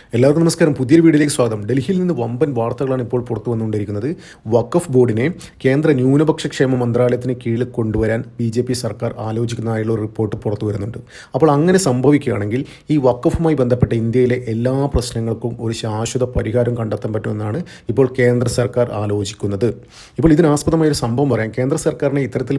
എല്ലാവർക്കും നമസ്കാരം. പുതിയൊരു വീഡിയോയിലേക്ക് സ്വാഗതം. ഡൽഹിയിൽ നിന്ന് വമ്പൻ വാർത്തകളാണ് ഇപ്പോൾ പുറത്തു വന്നുകൊണ്ടിരിക്കുന്നത്. വഖഫ് ബോർഡിനെ കേന്ദ്ര ന്യൂനപക്ഷ ക്ഷേമ മന്ത്രാലയത്തിന് കീഴിൽ കൊണ്ടുവരാൻ BJP സർക്കാർ ആലോചിക്കുന്നതായുള്ള ഒരു റിപ്പോർട്ട് പുറത്തു വരുന്നുണ്ട്. അപ്പോൾ അങ്ങനെ സംഭവിക്കുകയാണെങ്കിൽ ഈ വഖഫുമായി ബന്ധപ്പെട്ട ഇന്ത്യയിലെ എല്ലാ പ്രശ്നങ്ങൾക്കും ഒരു ശാശ്വത പരിഹാരം കണ്ടെത്താൻ പറ്റുമെന്നാണ് ഇപ്പോൾ കേന്ദ്ര സർക്കാർ ആലോചിക്കുന്നത്. ഇപ്പോൾ ഇതിനാസ്പദമായ ഒരു സംഭവം പറയാം. കേന്ദ്ര സർക്കാരിനെ ഇത്തരത്തിൽ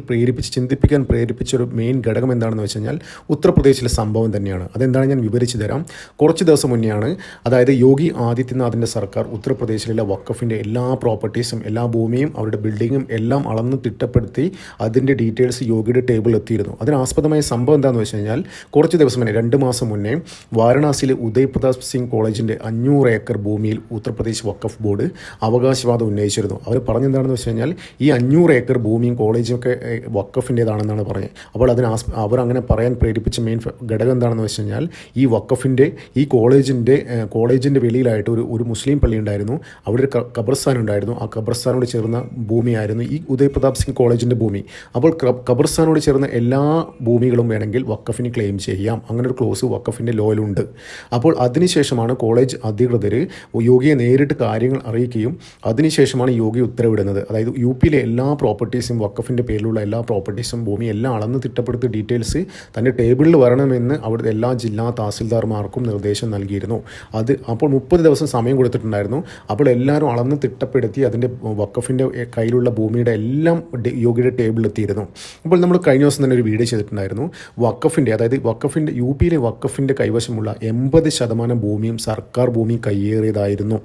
ചിന്തിപ്പിക്കാൻ പ്രേരിപ്പിച്ച ഒരു മെയിൻ ഘടകം എന്താണെന്ന് വെച്ച് കഴിഞ്ഞാൽ ഉത്തർപ്രദേശിലെ സംഭവം തന്നെയാണ്. അതെന്താണ് ഞാൻ വിവരിച്ചു തരാം. കുറച്ച് ദിവസം മുന്നെയാണ്, അതായത് യോഗി ആദിത്യനാഥിൻ്റെ സർക്കാർ ഉത്തർപ്രദേശിലെ വഖഫിൻ്റെ എല്ലാ പ്രോപ്പർട്ടീസും, എല്ലാ ഭൂമിയും, അവരുടെ ബിൽഡിങ്ങും എല്ലാം അളന്ന് തിട്ടപ്പെടുത്തി അതിൻ്റെ ഡീറ്റെയിൽസ് യോഗിയുടെ ടേബിളിൽ എത്തിയിരുന്നു. അതിനാസ്പദമായ സംഭവം എന്താണെന്ന് വെച്ച് കഴിഞ്ഞാൽ, കുറച്ച് ദിവസം മുന്നേ 2 മാസം മുന്നേ വാരണാസിയിലെ ഉദയ് പ്രതാപ് സിംഗ് കോളേജിൻ്റെ 500 ഏക്കർ ഭൂമിയിൽ ഉത്തർപ്രദേശ് വഖഫ് ബോർഡ് അവകാശവാദം ഉന്നയിച്ചിരുന്നു. അവർ പറഞ്ഞെന്താണെന്ന് വെച്ച് കഴിഞ്ഞാൽ ഈ 500 ഏക്കർ ഭൂമിയും കോളേജും ഒക്കെ വഖഫിൻ്റേതാണെന്നാണ് പറഞ്ഞത്. അപ്പോൾ അവർ അങ്ങനെ പറയാൻ പ്രേരിപ്പിച്ച മെയിൻ ഘടകം എന്താണെന്ന് വെച്ച് കഴിഞ്ഞാൽ, ഈ വഖഫിൻ്റെ ഈ കോളേജിൻ്റെ വെളിയിലായിട്ട് ഒരു മുസ്ലിം പള്ളി ഉണ്ടായിരുന്നു. അവിടെ ഒരു ഖബർസ്ഥാൻ ഉണ്ടായിരുന്നു. ആ ഖബർസ്ഥാനോട് ചേർന്ന ഭൂമിയായിരുന്നു ഈ ഉദയ് പ്രതാപ് സിംഗ് കോളേജിൻ്റെ ഭൂമി. അപ്പോൾ ഖബർസ്ഥാനോട് ചേർന്ന എല്ലാ ഭൂമികളും വേണമെങ്കിൽ വഖഫിന് ക്ലെയിം ചെയ്യാം. അങ്ങനെ ഒരു ക്ലോസ് വഖഫിൻ്റെ ലോയിലുണ്ട്. അപ്പോൾ അതിനുശേഷമാണ് കോളേജ് അധികൃതർ യോഗിയെ നേരിട്ട് കാര്യങ്ങൾ അറിയിക്കുകയും അതിനുശേഷമാണ് യോഗി ഉത്തരവിടുന്നത്. അതായത് UPയിലെ എല്ലാ പ്രോപ്പർട്ടീസും, വഖഫിൻ്റെ പേരിലുള്ള എല്ലാ പ്രോപ്പർട്ടീസും, ഭൂമി എല്ലാം അളന്ന് തിട്ടപ്പെടുത്തി ഡീറ്റെയിൽസ് തൻ്റെ ടേബിളിൽ വരണമെന്ന് അവിടുത്തെ എല്ലാ ജില്ലാ തഹസിൽദാർമാർക്കും നിർദ്ദേശം നൽകിയിരുന്നു. അപ്പോൾ 30 ദിവസം സമയം കൊടുത്തിട്ടുണ്ടായിരുന്നു. അപ്പോൾ എല്ലാവരും അളന്ന് തിട്ടപ്പെടുത്തി അതിൻ്റെ വഖഫിൻ്റെ കയ്യിലുള്ള ഭൂമിയുടെ എല്ലാം യോഗിയുടെ ടേബിളിലെത്തിയിരുന്നു. അപ്പോൾ നമ്മൾ കഴിഞ്ഞ ദിവസം തന്നെ ഒരു വീഡിയോ ചെയ്തിട്ടുണ്ടായിരുന്നു. അതായത് UPയിലെ വഖഫിൻ്റെ കൈവശമുള്ള 80% ഭൂമിയും സർക്കാർ ഭൂമി കയ്യേറിയതായിരുന്നു.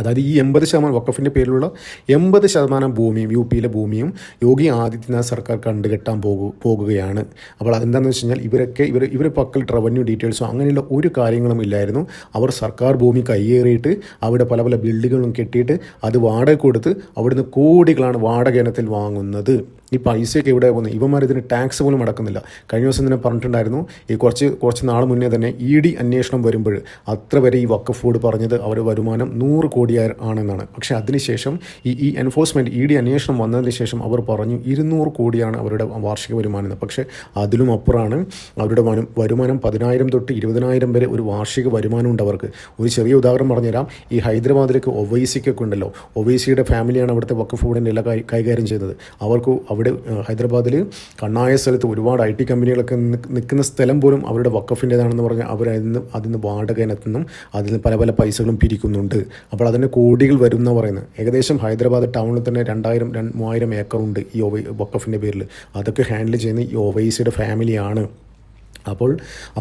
അതായത് ഈ 80% വഖഫിൻ്റെ പേരിലുള്ള 80% ഭൂമിയും, UPയിലെ ഭൂമിയും യോഗി ആദിത്യനാഥ് സർക്കാർ കണ്ടുകെട്ടാൻ പോകുകയാണ്. അപ്പോൾ അതെന്താണെന്ന് വെച്ച് കഴിഞ്ഞാൽ, ഇവരെ പക്കൽ റവന്യൂ ഡീറ്റെയിൽസോ അങ്ങനെയുള്ള ഒരു കാര്യങ്ങളും ഇല്ലായിരുന്നു. അവർ സർക്കാർ ഭൂമി കയ്യേറിയിട്ട് അവിടെ പല ബിൽഡിങ്ങുകളും കെട്ടിയിട്ട് അത് വാടക കൊടുത്ത് അവിടുന്ന് കോടികളാണ് വാടക ഇനത്തിൽ വാങ്ങുന്നത്. ഈ പൈസയൊക്കെ എവിടെ പോകുന്നത്? ഇവന്മാർ ഇതിന് ടാക്സ് പോലും അടക്കുന്നില്ല. കഴിഞ്ഞ ദിവസം തന്നെ പറഞ്ഞിട്ടുണ്ടായിരുന്നു, ഈ കുറച്ച് നാൾ മുന്നേ തന്നെ ED അന്വേഷണം വരുമ്പോൾ അത്ര വരെ ഈ വഖഫ് ബോർഡ് പറഞ്ഞത് അവരുടെ വരുമാനം 100 കോടി ആണെന്നാണ്. പക്ഷേ അതിനുശേഷം ഈ എൻഫോഴ്സ്മെൻറ്റ് ED അന്വേഷണം വന്നതിന് ശേഷം അവർ പറഞ്ഞു 200 കോടിയാണ് അവരുടെ വാർഷിക വരുമാനം. പക്ഷേ അതിലും അപ്പുറമാണ് അവരുടെ വരുമാനം. 10,000 തൊട്ട് 20,000 വരെ ഒരു വാർഷിക വരുമാനമുണ്ട് അവർക്ക്. ഒരു ചെറിയ ഉദാഹരണം പറഞ്ഞുതരാം. ഈ ഹൈദരാബാദിലേക്ക് ഒവൈസിക്കൊക്കെ ഉണ്ടല്ലോ, ഒവൈസിയുടെ ഫാമിലിയാണ് അവിടുത്തെ വഖഫ് ബോർഡിൻ്റെ എല്ലാം കൈകാര്യം ചെയ്തത്. അവർക്ക് അവിടെ ഹൈദരാബാദിൽ കണ്ണായ സ്ഥലത്ത് ഒരുപാട് IT കമ്പനികളൊക്കെ നിൽക്കുന്ന സ്ഥലം പോലും അവരുടെ വഖഫിൻ്റേതാണെന്ന് പറഞ്ഞാൽ അവർ അതിന് വാടക ഇനത്തുനിന്നും അതിന് പല പൈസകളും പിരിക്കുന്നുണ്ട്. അപ്പോൾ അതിന് കോടികൾ വരും എന്നാണ് പറയുന്നത്. ഏകദേശം ഹൈദരാബാദ് ടൗണിൽ തന്നെ 2,000-3,000 ഏക്കറുണ്ട് ഈ വഖഫിൻ്റെ പേരിൽ. അതൊക്കെ ഹാൻഡിൽ ചെയ്യുന്ന ഈ ഒവൈസിയുടെ ഫാമിലിയാണ്. അപ്പോൾ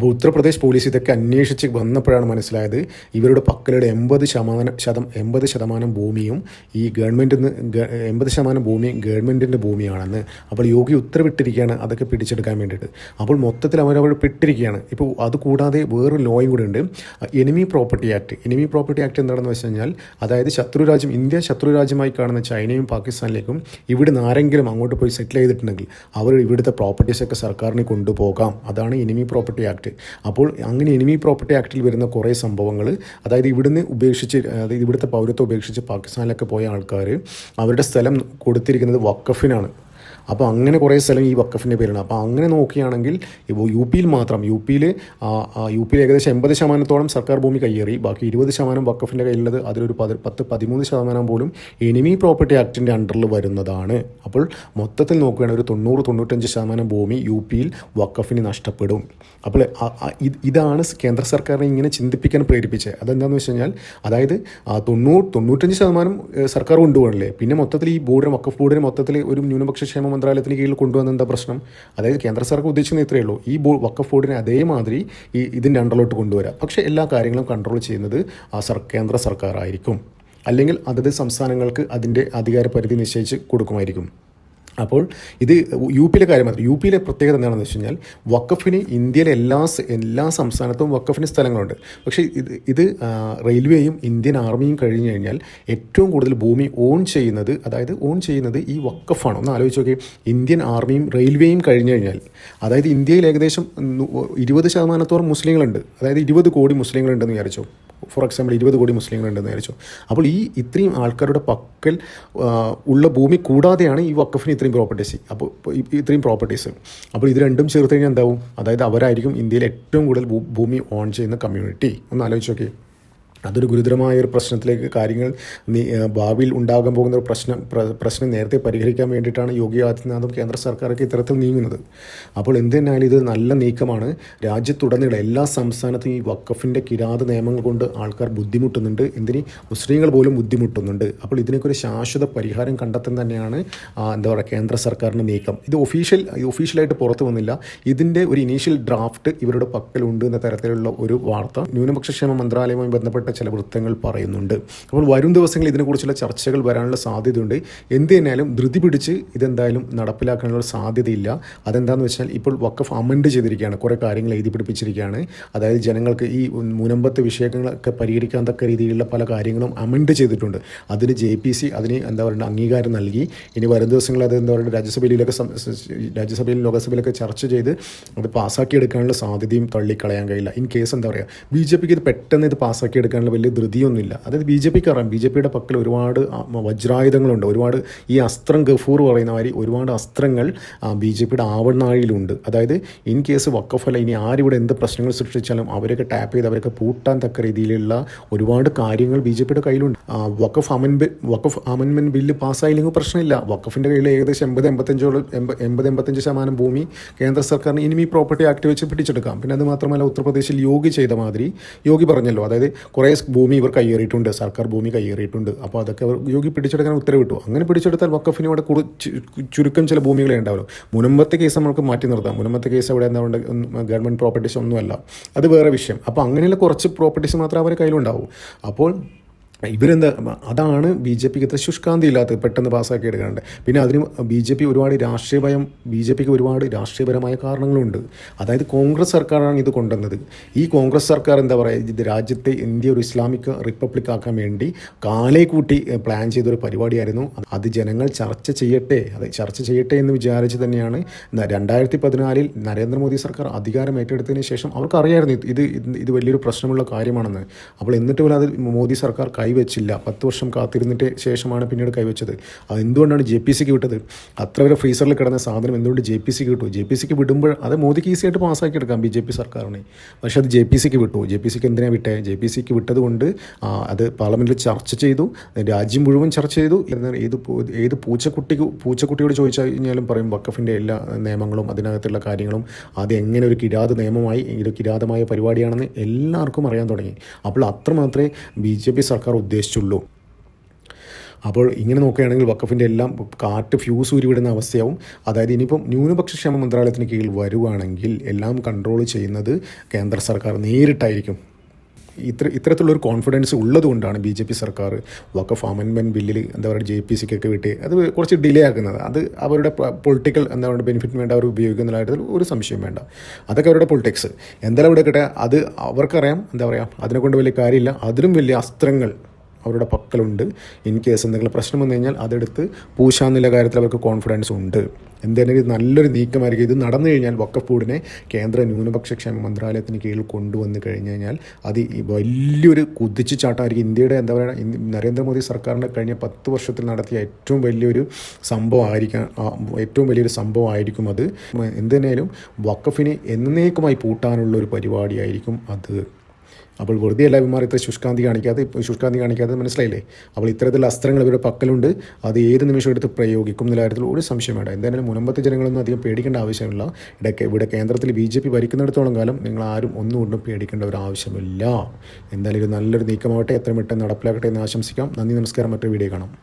ഉത്തർപ്രദേശ് പോലീസ് ഇതൊക്കെ അന്വേഷിച്ച് വന്നപ്പോഴാണ് മനസ്സിലായത്, ഇവരുടെ പക്കലുള്ള 80% ഭൂമിയും ഈ 80% ഭൂമിയും ഗവൺമെൻറ്റിൻ്റെ ഭൂമിയാണെന്ന്. അപ്പോൾ യോഗി ഉത്തരവിട്ടിരിക്കുകയാണ് അതൊക്കെ പിടിച്ചെടുക്കാൻ വേണ്ടിയിട്ട്. അപ്പോൾ മൊത്തത്തിൽ അവർ പെട്ടിരിക്കുകയാണ്. ഇപ്പോൾ അതുകൂടാതെ വേറൊരു ലോയും കൂടെ ഉണ്ട്, എനിമി പ്രോപ്പർട്ടി ആക്ട്. എന്താണെന്ന് വെച്ച് കഴിഞ്ഞാൽ, അതായത് ഇന്ത്യ ശത്രുരാജ്യമായി കാണുന്ന ചൈനയും പാകിസ്ഥാനിലേക്കും ഇവിടുന്ന് ആരെങ്കിലും അങ്ങോട്ട് പോയി സെറ്റിൽ ചെയ്തിട്ടുണ്ടെങ്കിൽ അവർ ഇവിടുത്തെ പ്രോപ്പർട്ടീസൊക്കെ സർക്കാരിന് കൊണ്ടുപോകാം. അതാണ് എനിമി പ്രോപ്പർട്ടി ആക്ട്. അപ്പോൾ അങ്ങനെ എനിമി പ്രോപ്പർട്ടി ആക്ടിൽ വരുന്ന കുറേ സംഭവങ്ങൾ, അതായത് ഇവിടുത്തെ പൗരത്വം ഉപേക്ഷിച്ച് പാകിസ്ഥാനിലൊക്കെ പോയ ആൾക്കാർ അവരുടെ സ്ഥലം കൊടുത്തിരിക്കുന്നത് വഖഫിനാണ്. അപ്പോൾ അങ്ങനെ കുറേ സ്ഥലം ഈ വഖഫിൻ്റെ പേരാണ്. അപ്പോൾ അങ്ങനെ നോക്കുകയാണെങ്കിൽ ഇപ്പോൾ യുപിയിൽ ഏകദേശം 80% സർക്കാർ ഭൂമി കയ്യേറി. ബാക്കി 20% വഖഫിൻ്റെ കയ്യിലുള്ളത് അതിലൊരു 10-13% പോലും എനിമി പ്രോപ്പർട്ടി ആക്ടിൻ്റെ അണ്ടറിൽ വരുന്നതാണ്. അപ്പോൾ മൊത്തത്തിൽ നോക്കുകയാണെങ്കിൽ ഒരു 90-95% ഭൂമി UPയിൽ വഖഫിന് നഷ്ടപ്പെടും. അപ്പോൾ ഇതാണ് കേന്ദ്ര സർക്കാരിനെ ഇങ്ങനെ ചിന്തിപ്പിക്കാൻ പ്രേരിപ്പിച്ചത്. അതെന്താണെന്ന് വെച്ച് കഴിഞ്ഞാൽ, അതായത് 95% സർക്കാർ കൊണ്ടുപോകണല്ലേ, പിന്നെ മൊത്തത്തിൽ ഈ വഖഫ് ബോർഡിന് മൊത്തത്തിൽ ഒരു ന്യൂനപക്ഷ ക്ഷേമ മന്ത്രാലയത്തിന് കീഴിൽ കൊണ്ടുവന്ന എന്താ പ്രശ്നം? അതായത് കേന്ദ്ര സർക്കാർ ഉദ്ദേശിക്കുന്നത് ഇത്രയേ ഉള്ളൂ, ഈ വഖഫ് ബോർഡിനെ അതേമാതിരി ഇതിൻ്റെ അണ്ടറിലോട്ട് കൊണ്ടുവരാം. പക്ഷേ എല്ലാ കാര്യങ്ങളും കൺട്രോൾ ചെയ്യുന്നത് കേന്ദ്ര സർക്കാർ ആയിരിക്കും, അല്ലെങ്കിൽ അതത് സംസ്ഥാനങ്ങൾക്ക് അതിൻ്റെ അധികാര പരിധി നിശ്ചയിച്ച് കൊടുക്കുമായിരിക്കും. അപ്പോൾ ഇത് UPയിലെ കാര്യം മാത്രം. UPയിലെ പ്രത്യേകത എന്താണെന്ന് വെച്ച് കഴിഞ്ഞാൽ, വഖഫിന് ഇന്ത്യയിലെ എല്ലാ സംസ്ഥാനത്തും വഖഫിന് സ്ഥലങ്ങളുണ്ട്. പക്ഷേ ഇത് റെയിൽവേയും ഇന്ത്യൻ ആർമിയും കഴിഞ്ഞ് കഴിഞ്ഞാൽ ഏറ്റവും കൂടുതൽ ഭൂമി ഓൺ ചെയ്യുന്നത് ഈ വഖഫാണ്. ഒന്ന് ആലോചിച്ച് നോക്കി, ഇന്ത്യൻ ആർമിയും റെയിൽവേയും കഴിഞ്ഞ് കഴിഞ്ഞാൽ, അതായത് ഇന്ത്യയിൽ ഏകദേശം 20% മുസ്ലിങ്ങളുണ്ട്. അതായത് 20 കോടി മുസ്ലിങ്ങളുണ്ടെന്ന് വിചാരിച്ചോ. ഫോർ എക്സാമ്പിൾ 20 കോടി മുസ്ലിങ്ങളുണ്ടെന്ന് വിചാരിച്ചു. അപ്പോൾ ഇത്രയും ആൾക്കാരുടെ പക്കൽ ഉള്ള ഭൂമി കൂടാതെയാണ് ഈ വഖഫിന് ഇത്രയും പ്രോപ്പർട്ടീസ്. അപ്പോൾ ഇത് രണ്ടും ചേർത്ത് കഴിഞ്ഞാൽ എന്താവും? അതായത് അവരായിരിക്കും ഇന്ത്യയിൽ ഏറ്റവും കൂടുതൽ ഭൂമി ഓൺ ചെയ്യുന്ന കമ്മ്യൂണിറ്റി. ഒന്ന് ആലോചിച്ച് നോക്കി. അതൊരു ഗുരുതരമായ ഒരു പ്രശ്നത്തിലേക്ക് കാര്യങ്ങൾ ഭാവിയിൽ ഉണ്ടാകാൻ പോകുന്ന ഒരു പ്രശ്നം നേരത്തെ പരിഹരിക്കാൻ വേണ്ടിയിട്ടാണ് യോഗി ആദിത്യനാഥും കേന്ദ്ര സർക്കാരൊക്കെ ഇത്തരത്തിൽ നീങ്ങുന്നത്. അപ്പോൾ എന്ത് തന്നെയായാലും ഇത് നല്ല നീക്കമാണ്. രാജ്യത്തുടനീളം എല്ലാ സംസ്ഥാനത്തും ഈ വഖഫിൻ്റെ കിരാത നിയമങ്ങൾ കൊണ്ട് ആൾക്കാർ ബുദ്ധിമുട്ടുന്നുണ്ട്, എന്തിന് മുസ്ലിങ്ങൾ പോലും ബുദ്ധിമുട്ടുന്നുണ്ട്. അപ്പോൾ ഇതിനൊക്കെ ഒരു ശാശ്വത പരിഹാരം കണ്ടെത്താൻ തന്നെയാണ് എന്താ പറയുക കേന്ദ്ര സർക്കാരിൻ്റെ നീക്കം. ഇത് ഒഫീഷ്യലായിട്ട് പുറത്തു വന്നില്ല. ഇതിൻ്റെ ഒരു ഇനീഷ്യൽ ഡ്രാഫ്റ്റ് ഇവരുടെ പക്കലുണ്ട് എന്ന തരത്തിലുള്ള ഒരു വാർത്ത ന്യൂനപക്ഷക്ഷേമ മന്ത്രാലയവുമായി ബന്ധപ്പെട്ട ചില വൃത്തങ്ങൾ പറയുന്നുണ്ട്. അപ്പോൾ വരും ദിവസങ്ങളിൽ ഇതിനെക്കുറിച്ചുള്ള ചർച്ചകൾ വരാനുള്ള സാധ്യതയുണ്ട്. എന്ത് തന്നെയാലും ധൃതി പിടിച്ച് ഇതെന്തായാലും നടപ്പിലാക്കാനുള്ള സാധ്യതയില്ല. അതെന്താണെന്ന് വെച്ചാൽ ഇപ്പോൾ വഖഫ് അമെൻഡ് ചെയ്തിരിക്കുകയാണ്, കുറേ കാര്യങ്ങൾ എഴുതി പിടിപ്പിച്ചിരിക്കുകയാണ്. അതായത് ജനങ്ങൾക്ക് ഈ മുനമ്പത്തെ വിഷയങ്ങളൊക്കെ പരിഹരിക്കാൻ തക്ക രീതിയിലുള്ള പല കാര്യങ്ങളും അമെൻഡ് ചെയ്തിട്ടുണ്ട്. അതിന് JPC അതിന് എന്താ പറയുക അംഗീകാരം നൽകി. ഇനി വരും ദിവസങ്ങളിൽ അത് എന്താ പറയുക രാജ്യസഭയിലും ലോകസഭയിലൊക്കെ ചർച്ച ചെയ്ത് അത് പാസ്സാക്കിയെടുക്കാനുള്ള സാധ്യതയും തള്ളിക്കളയാൻ കഴിയില്ല. ഇൻ കേസ് എന്താ പറയുക BJPക്ക് ഇത് പെട്ടെന്ന് ഇത് പാസ്സാക്കിയെടുക്കാനുള്ള വലിയ ധൃതിയൊന്നുമില്ല. അതായത് BJPക്ക് അറിയാം, BJPയുടെ പക്കൽ ഒരുപാട് വജ്രായുധങ്ങളുണ്ട്, ഒരുപാട് ഈ അസ്ത്രം ഗഫൂർ പറയുന്ന മാതിരി ഒരുപാട് അസ്ത്രങ്ങൾ BJPയുടെ ആവനാഴിയിലുണ്ട്. അതായത് ഇൻ കേസ് വഖഫല്ല ഇനി ആരിവിടെ എന്ത് പ്രശ്നങ്ങൾ സൃഷ്ടിച്ചാലും അവരൊക്കെ ടാപ്പ് ചെയ്ത് അവരൊക്കെ പൂട്ടാൻ തക്ക രീതിയിലുള്ള ഒരുപാട് കാര്യങ്ങൾ BJPയുടെ കയ്യിലുണ്ട്. വഖഫ് അമെൻമെൻറ്റ് ബില്ല് പാസ്സായില്ലെങ്കിൽ പ്രശ്നമില്ല. വഖഫിൻ്റെ കയ്യിൽ ഏകദേശം 80-85% ഭൂമി കേന്ദ്ര സർക്കാരിന് ഇനിമി പ്രോപ്പർട്ടി ആക്ട് വെച്ച് പിടിച്ചെടുക്കാം. പിന്നെ അത് മാത്രമല്ല ഉത്തർപ്രദേശിൽ യോഗി ചെയ്ത മാതിരി, യോഗി പറഞ്ഞല്ലോ, അതായത് കുറേ ഭൂമി ഇവർ കയ്യേറിയിട്ടുണ്ട്, സർക്കാർ ഭൂമി കയ്യേറിയിട്ടുണ്ട്. അപ്പോൾ അതൊക്കെ അവർ യോഗി പിടിച്ചെടുക്കാൻ ഉത്തരവിട്ടു. അങ്ങനെ പിടിച്ചെടുത്താൽ വഖഫിന് ഇവിടെ ചുരുക്കം ചില ഭൂമികളെ ഉണ്ടാവുമല്ലോ. മുനമ്പത്തെ കേസ് നമുക്ക് മാറ്റി നിർത്താം. മുനമ്പത്തെ കേസ് അവിടെ എന്താ ഗവൺമെൻറ് പ്രോപ്പർട്ടീസ് ഒന്നുമല്ല, അത് വേറെ വിഷയം. അപ്പോൾ അങ്ങനെയുള്ള കുറച്ച് പ്രോപ്പർട്ടീസ് മാത്രമേ അവരുടെ കയ്യിലുണ്ടാവൂ. അപ്പോൾ ഇവരെന്താ അതാണ് BJPക്ക് ഇത്ര ശുഷ്കാന്തി ഇല്ലാത്തത്, പെട്ടെന്ന് പാസ്സാക്കി എടുക്കാണ്ട്. പിന്നെ അതിന് BJPക്ക് ഒരുപാട് രാഷ്ട്രീയപരമായ കാരണങ്ങളുണ്ട്. അതായത് കോൺഗ്രസ് സർക്കാരാണ് ഇത് കൊണ്ടുവന്നത്. ഈ കോൺഗ്രസ് സർക്കാർ എന്താ പറയുക, ഇത് രാജ്യത്തെ ഇന്ത്യ ഒരു ഇസ്ലാമിക് റിപ്പബ്ലിക് ആക്കാൻ വേണ്ടി കാലേ കൂട്ടി പ്ലാൻ ചെയ്തൊരു പരിപാടിയായിരുന്നു. അത് ജനങ്ങൾ ചർച്ച ചെയ്യട്ടെ എന്ന് വിചാരിച്ച് തന്നെയാണ് 2014 നരേന്ദ്രമോദി സർക്കാർ അധികാരം ഏറ്റെടുത്തതിന് ശേഷം അവർക്കറിയായിരുന്നു ഇത് വലിയൊരു പ്രശ്നമുള്ള കാര്യമാണെന്ന്. അപ്പോൾ എന്നിട്ട് പോലും അത് മോദി സർക്കാർ കൈവച്ചില്ല. 10 വർഷം കാത്തിരുന്നിട്ട് ശേഷമാണ് പിന്നീട് കൈവച്ചത്. അത് എന്തുകൊണ്ടാണ് JPCക്ക് വിട്ടത്? അത്ര വരെ ഫ്രീസറിൽ കിടന്ന സാധനം എന്തുകൊണ്ട് JPCക്ക് വിട്ടു? JPCക്ക് വിടുമ്പോൾ അത് മോദിക്ക് ഈസിയായിട്ട് പാസ്സാക്കി എടുക്കാം BJP സർക്കാരിനെ. പക്ഷേ അത് JPCക്ക് വിട്ടു. JPCക്ക് എന്തിനാണ് വിട്ടേ? JPCക്ക് വിട്ടത് കൊണ്ട് അത് പാർലമെൻറ്റിൽ ചർച്ച ചെയ്തു, രാജ്യം മുഴുവൻ ചർച്ച ചെയ്തു. ഏത് പൂച്ചക്കുട്ടിയോട് ചോദിച്ചു കഴിഞ്ഞാലും പറയും വഖഫിൻ്റെ എല്ലാ നിയമങ്ങളും അതിനകത്തുള്ള കാര്യങ്ങളും അത് എങ്ങനെ ഒരു നിയമമായി ഒരു കിരാതമായ പരിപാടിയാണെന്ന് എല്ലാവർക്കും അറിയാൻ തുടങ്ങി. അപ്പോൾ അത്രമാത്രമേ BJP സർക്കാർ ഉദ്ദേശിച്ചുള്ളൂ. അപ്പോൾ ഇങ്ങനെ നോക്കുകയാണെങ്കിൽ വഖഫിൻ്റെ എല്ലാം ഫ്യൂസ് ഊരിവിടുന്ന അവസ്ഥയാവും. അതായത് ഇനിയിപ്പം ന്യൂനപക്ഷക്ഷേമ മന്ത്രാലയത്തിന് കീഴിൽ വരുവാണെങ്കിൽ എല്ലാം കൺട്രോൾ ചെയ്യുന്നത് കേന്ദ്ര സർക്കാർ നേരിട്ടായിരിക്കും. ഇത്തരത്തിലുള്ളൊരു കോൺഫിഡൻസ് ഉള്ളതുകൊണ്ടാണ് BJP സർക്കാർ വഖഫ് അമെൻമെൻറ്റ് ബില്ലിൽ എന്താ പറയുക JPCക്കൊക്കെ വിട്ട് അത് കുറച്ച് ഡിലേ ആക്കുന്നത്. അത് അവരുടെ പൊളിറ്റിക്കൽ എന്താ പറയുക ബെനിഫിറ്റിന് വേണ്ടി അവർ ഉപയോഗിക്കുന്ന കാര്യത്തിൽ ഒരു സംശയം വേണ്ട. അതൊക്കെ അവരുടെ പൊളിറ്റിക്സ്. എന്തായാലും ഇവിടെ കിട്ടെ അത് അവർക്കറിയാം. എന്താ പറയുക അതിനെക്കൊണ്ട് വലിയ കാര്യമില്ല. അതിലും വലിയ അസ്ത്രങ്ങൾ അവരുടെ പക്കലുണ്ട്. ഇൻ കേസ് എന്തെങ്കിലും പ്രശ്നം വന്നു കഴിഞ്ഞാൽ അതെടുത്ത് പൂശാന്നുള്ള കാര്യത്തിൽ അവർക്ക് കോൺഫിഡൻസ് ഉണ്ട്. എന്തായാലും ഇത് നല്ലൊരു നീക്കമായിരിക്കും. ഇത് നടന്നു കഴിഞ്ഞാൽ വഖഫ് ബോർഡിനെ കേന്ദ്ര ന്യൂനപക്ഷക്ഷേമ മന്ത്രാലയത്തിന് കീഴിൽ കൊണ്ടുവന്ന് കഴിഞ്ഞ് കഴിഞ്ഞാൽ അത് വലിയൊരു കുതിച്ചുചാട്ടമായിരിക്കും. ഇന്ത്യയുടെ എന്താ പറയുക നരേന്ദ്രമോദി സർക്കാരിൻ്റെ കഴിഞ്ഞ 10 വർഷത്തിൽ നടത്തിയ ഏറ്റവും വലിയൊരു സംഭവമായിരിക്കും അത്. എന്തിനായാലും വഖഫിനെ എന്നേക്കുമായി പൂട്ടാനുള്ള ഒരു പരിപാടിയായിരിക്കും അത്. അപ്പോൾ വെറുതെ എല്ലാവരും ഇത്ര ശുഷ്കാന്തി കാണിക്കാതെ മനസ്സിലായില്ലേ? അപ്പോൾ ഇത്തരത്തിലുള്ള അസ്ത്രങ്ങൾ ഇവരുടെ പക്കലുണ്ട്. അത് ഏത് നിമിഷം എടുത്ത് പ്രയോഗിക്കും എന്ന കാര്യത്തിൽ ഒരു സംശയം വേണ്ട. എന്തായാലും മുനമ്പത്തെ ജനങ്ങളൊന്നും അധികം പേടിക്കേണ്ട ആവശ്യമില്ല. ഇവിടെ കേന്ദ്രത്തിൽ BJP ഭരിക്കുന്നിടത്തോളം കാലം നിങ്ങൾ ആരും ഒന്നും പേടിക്കേണ്ട ഒരു ആവശ്യമില്ല. എന്തായാലും ഒരു നല്ലൊരു നീക്കമാവട്ടെ, എത്രയും പെട്ടെന്ന് നടപ്പിലാക്കട്ടെ എന്ന് ആശംസിക്കാം. നന്ദി, നമസ്കാരം. മറ്റൊരു വീഡിയോ കാണാം.